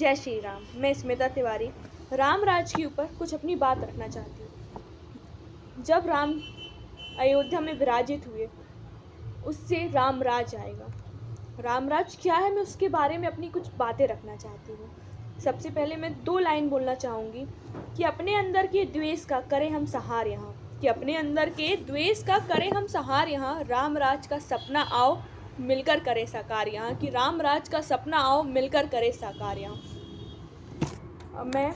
जय श्री राम। मैं स्मिता तिवारी राम राज के ऊपर कुछ अपनी बात रखना चाहती हूँ। जब राम अयोध्या में विराजित हुए उससे राम राज आएगा। राम राज क्या है, मैं उसके बारे में अपनी कुछ बातें रखना चाहती हूँ। सबसे पहले मैं 2 लाइन बोलना चाहूँगी कि अपने अंदर के द्वेष का करें हम सहार यहाँ, कि अपने अंदर के द्वेष का करें हम सहार यहाँ। राम राज का सपना आओ मिलकर करें साकार यहाँ, कि राम राज का सपना आओ मिलकर करें साकार यहाँ। अब मैं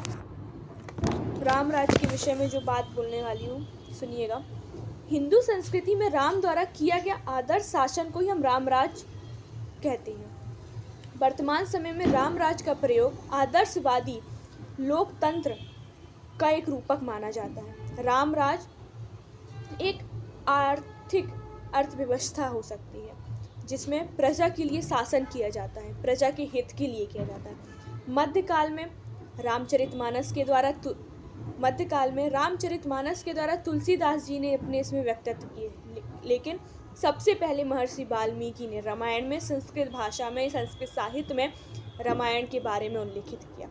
राम राज के विषय में जो बात बोलने वाली हूँ सुनिएगा। हिंदू संस्कृति में राम द्वारा किया गया आदर्श शासन को ही हम राम राज कहते हैं। वर्तमान समय में राम राज का प्रयोग आदर्शवादी लोकतंत्र का एक रूपक माना जाता है। राम राज एक आर्थिक अर्थव्यवस्था हो सकती है जिसमें प्रजा के लिए शासन किया जाता है, प्रजा के हित के लिए किया जाता है। मध्यकाल में रामचरितमानस के द्वारा तुलसीदास जी ने अपने इसमें व्यक्तित्व किए, लेकिन सबसे पहले महर्षि वाल्मीकि ने रामायण में संस्कृत भाषा में, संस्कृत साहित्य में रामायण के बारे में उल्लेखित किया।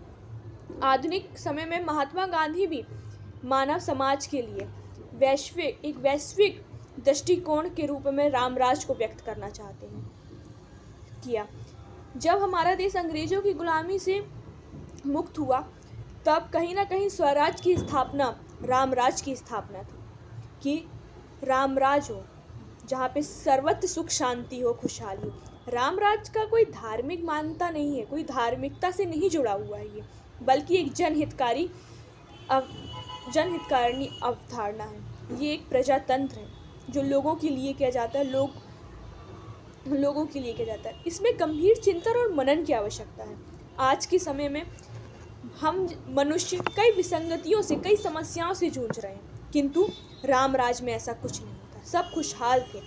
आधुनिक समय में महात्मा गांधी भी मानव समाज के लिए वैश्विक दृष्टिकोण के रूप में रामराज को व्यक्त करना चाहते हैं किया। जब हमारा देश अंग्रेजों की गुलामी से मुक्त हुआ तब कहीं ना कहीं स्वराज की स्थापना रामराज की स्थापना थी, कि रामराज हो जहाँ पे सर्वत्र सुख शांति हो, खुशहाली हो। रामराज का कोई धार्मिक मान्यता नहीं है, कोई धार्मिकता से नहीं जुड़ा हुआ है ये, बल्कि एक जनहितकारी अवधारणा है। ये एक प्रजातंत्र है जो लोगों के लिए किया जाता है, लोगों के लिए किया जाता है। इसमें गंभीर चिंतन और मनन की आवश्यकता है। आज के समय में हम मनुष्य कई विसंगतियों से, कई समस्याओं से जूझ रहे हैं, किंतु रामराज में ऐसा कुछ नहीं था। सब खुशहाल थे।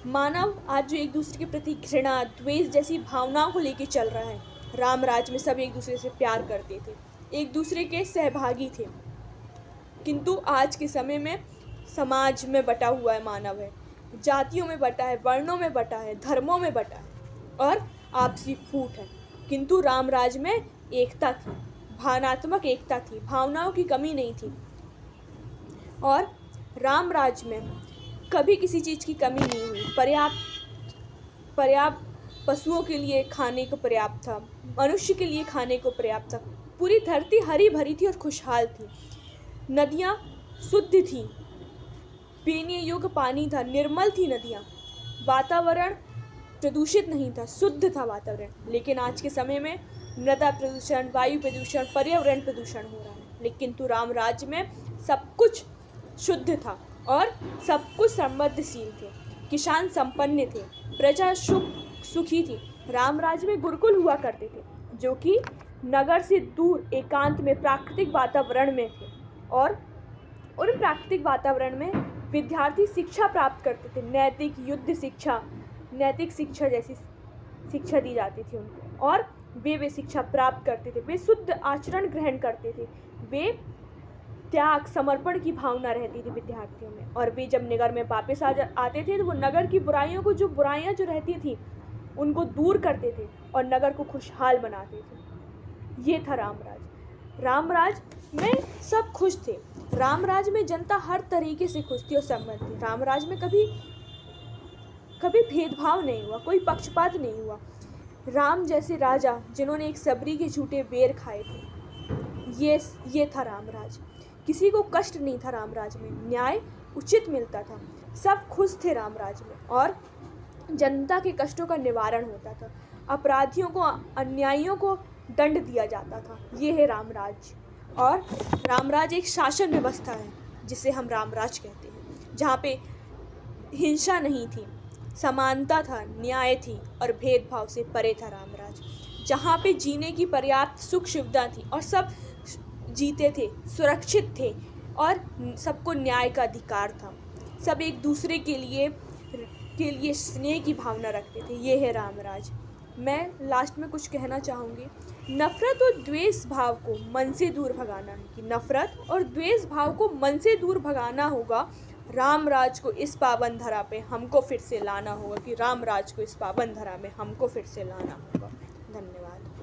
मानव आज जो एक दूसरे के प्रति घृणा, द्वेष जैसी भावनाओं को लेकर चल रहा है, रामराज में सब एक दूसरे से प्यार करते थे, एक दूसरे के सहभागी थे। किंतु आज के समय में समाज में बटा हुआ है, मानव है, जातियों में बटा है, वर्णों में बटा है, धर्मों में बटा है और आपसी फूट है। किंतु रामराज में एकता थी, भावनात्मक एकता थी, भावनाओं की कमी नहीं थी। और रामराज में कभी किसी चीज़ की कमी नहीं हुई। पर्याप्त पशुओं के लिए खाने को पर्याप्त था, मनुष्य के लिए खाने को पर्याप्त था। पूरी धरती हरी भरी थी और खुशहाल थी। नदियाँ शुद्ध थी, पीने योग्य पानी था, निर्मल थी नदियाँ। वातावरण प्रदूषित नहीं था, शुद्ध था वातावरण। लेकिन आज के समय में मृदा प्रदूषण, वायु प्रदूषण, पर्यावरण प्रदूषण हो रहा है। लेकिन तो राम राज्य में सब कुछ शुद्ध था और सब कुछ समृद्धशील थे, किसान संपन्न थे, प्रजा सुखी थी। राम राज्य में गुरुकुल हुआ करते थे जो कि नगर से दूर एकांत में प्राकृतिक वातावरण में थे, और उन प्राकृतिक वातावरण में विद्यार्थी शिक्षा प्राप्त करते थे। नैतिक शिक्षा जैसी शिक्षा दी जाती थी उनको, और वे शिक्षा प्राप्त करते थे। वे शुद्ध आचरण ग्रहण करते थे। वे त्याग, समर्पण की भावना रहती थी विद्यार्थियों में। और वे जब नगर में वापस आते थे तो वो नगर की बुराइयां जो रहती थी उनको दूर करते थे और नगर को खुशहाल बनाते थे। ये था रामराज। रामराज में सब खुश थे। रामराज में जनता हर तरीके से खुश थी और सम्मत थी। रामराज में कभी भेदभाव नहीं हुआ, कोई पक्षपात नहीं हुआ। राम जैसे राजा जिन्होंने एक सबरी के झूठे बेर खाए थे, ये था रामराज। किसी को कष्ट नहीं था रामराज में, न्याय उचित मिलता था, सब खुश थे रामराज में, और जनता के कष्टों का निवारण होता था, अपराधियों को, अन्यायियों को दंड दिया जाता था। ये है रामराज। और रामराज एक शासन व्यवस्था है जिसे हम रामराज कहते हैं, जहाँ पे हिंसा नहीं थी, समानता था, न्याय थी और भेदभाव से परे था रामराज। जहाँ पे जीने की पर्याप्त सुख सुविधा थी और सब जीते थे, सुरक्षित थे और सबको न्याय का अधिकार था। सब एक दूसरे के लिए स्नेह की भावना रखते थे। ये है रामराज। मैं लास्ट में कुछ कहना चाहूँगी। नफ़रत और द्वेष भाव को मन से दूर भगाना है, कि नफ़रत और द्वेष भाव को मन से दूर भगाना होगा। रामराज को इस पावन धरा पे हमको फिर से लाना होगा, कि रामराज को इस पावन धरा में हमको फिर से लाना होगा। धन्यवाद।